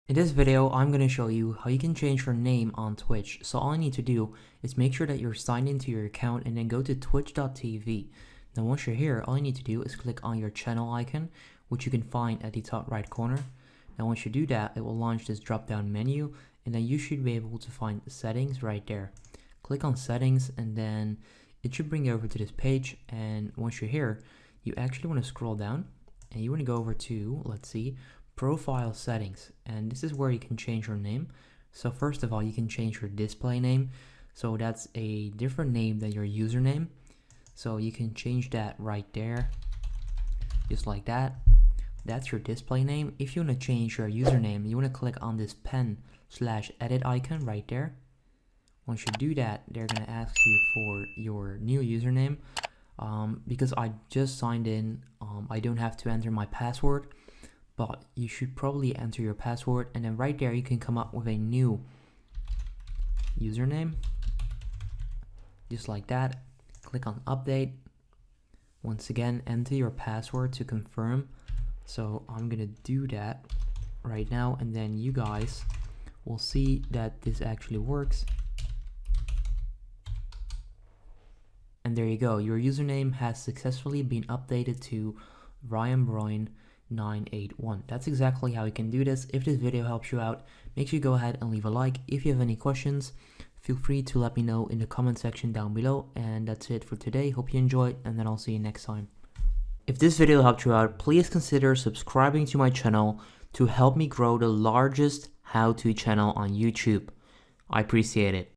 In this video, I'm going to show you how you can change your name on Twitch. So all I need to do is make sure that you're signed into your account and then go to twitch.tv. Now once you're here, all you need to do is click on your channel icon, which you can find at the top right corner. Now once you do that, it will launch this drop down menu and then you should be able to find the settings right there. Click on settings and then it should bring you over to this page, and once you're here, you actually want to scroll down and you want to go over to, let's see, profile settings, and this is where you can change your name. So first of all, you can change your display name, so that's a different name than your username, so you can change that right there, just like that. That's your display name. If you want to change your username, you want to click on this pen/edit icon right there. Once you do that, they're going to ask you for your new username. Because I just signed in, I don't have to enter my password, but you should probably enter your password, and then right there you can come up with a new username, just like that. Click on update. Once again, enter your password to confirm. So I'm gonna do that right now, and then you guys will see that this actually works. And there you go, your username has successfully been updated to RyanBroin981. That's exactly how you can do this. If this video helps you out, make sure you go ahead and leave a like. If you have any questions, feel free to let me know in the comment section down below. And that's it for today. Hope you enjoyed, and then I'll see you next time. If this video helped you out, please consider subscribing to my channel to help me grow the largest how-to channel on YouTube. I appreciate it.